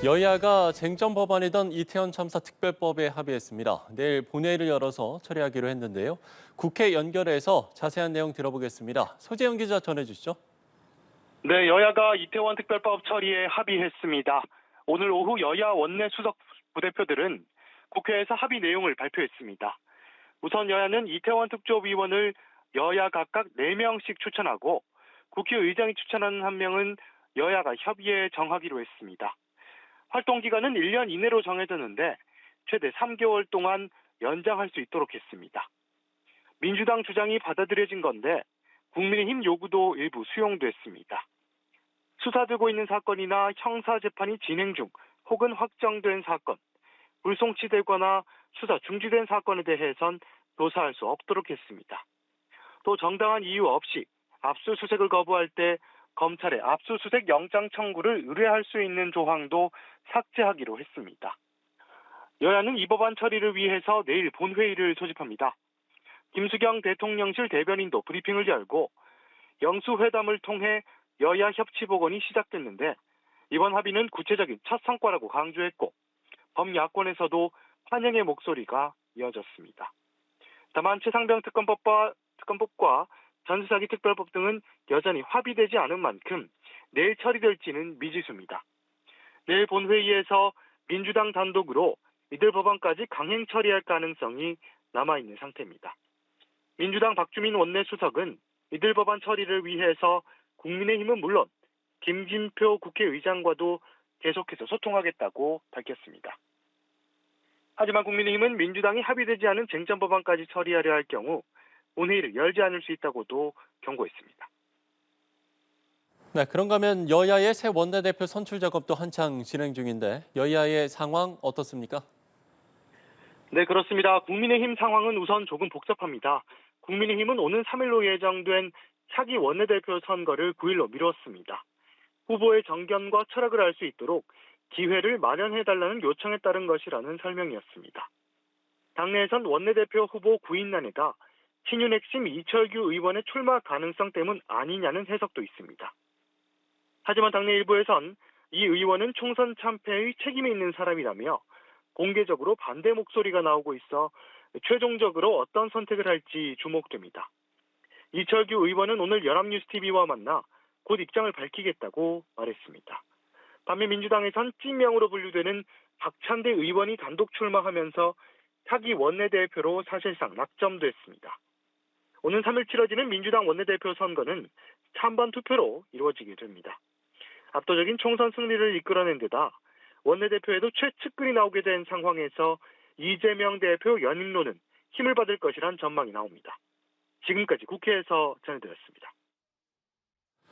여야가 쟁점 법안이던 이태원 참사 특별법에 합의했습니다. 내일 본회의를 열어서 처리하기로 했는데요. 국회 연결해서 자세한 내용 들어보겠습니다. 소재영 기자 전해주시죠. 네, 여야가 이태원 특별법 처리에 합의했습니다. 오늘 오후 여야 원내 수석 부대표들은 국회에서 합의 내용을 발표했습니다. 우선 여야는 이태원 특조위원을 여야 각각 4명씩 추천하고 국회의장이 추천하는 1명은 여야가 협의해 정하기로 했습니다. 활동 기간은 1년 이내로 정해졌는데 최대 3개월 동안 연장할 수 있도록 했습니다. 민주당 주장이 받아들여진 건데 국민의힘 요구도 일부 수용됐습니다. 수사되고 있는 사건이나 형사재판이 진행 중 혹은 확정된 사건, 불송치되거나 수사 중지된 사건에 대해선 조사할 수 없도록 했습니다. 또 정당한 이유 없이 압수수색을 거부할 때 검찰에 압수수색 영장 청구를 의뢰할 수 있는 조항도 삭제하기로 했습니다. 여야는 이 법안 처리를 위해서 내일 본회의를 소집합니다. 김수경 대통령실 대변인도 브리핑을 열고 영수회담을 통해 여야 협치복원이 시작됐는데 이번 합의는 구체적인 첫 성과라고 강조했고 범야권에서도 환영의 목소리가 이어졌습니다. 다만 최상병 특검법과 전수사기 특별법 등은 여전히 합의되지 않은 만큼 내일 처리될지는 미지수입니다. 내일 본회의에서 민주당 단독으로 이들 법안까지 강행 처리할 가능성이 남아있는 상태입니다. 민주당 박주민 원내수석은 이들 법안 처리를 위해서 국민의힘은 물론 김진표 국회의장과도 계속해서 소통하겠다고 밝혔습니다. 하지만 국민의힘은 민주당이 합의되지 않은 쟁점 법안까지 처리하려 할 경우 본회의를 열지 않을 수 있다고도 경고했습니다. 네, 그런가 하면 여야의 새 원내대표 선출 작업도 한창 진행 중인데 여야의 상황 어떻습니까? 네, 그렇습니다. 국민의힘 상황은 우선 조금 복잡합니다. 국민의힘은 오는 3일로 예정된 차기 원내대표 선거를 9일로 미뤘습니다. 후보의 정견과 철학을 알 수 있도록 기회를 마련해달라는 요청에 따른 것이라는 설명이었습니다. 당내에선 원내대표 후보 구인난에다 친윤 핵심 이철규 의원의 출마 가능성 때문 아니냐는 해석도 있습니다. 하지만 당내 일부에선 이 의원은 총선 참패의 책임이 있는 사람이라며 공개적으로 반대 목소리가 나오고 있어 최종적으로 어떤 선택을 할지 주목됩니다. 이철규 의원은 오늘 연합뉴스TV와 만나 곧 입장을 밝히겠다고 말했습니다. 반면 민주당에선 찐명으로 분류되는 박찬대 의원이 단독 출마하면서 차기 원내대표로 사실상 낙점됐습니다. 오는 3일 치러지는 민주당 원내대표 선거는 찬반 투표로 이루어지게 됩니다. 압도적인 총선 승리를 이끌어낸 데다 원내대표에도 최측근이 나오게 된 상황에서 이재명 대표 연임론은 힘을 받을 것이란 전망이 나옵니다. 지금까지 국회에서 전해드렸습니다.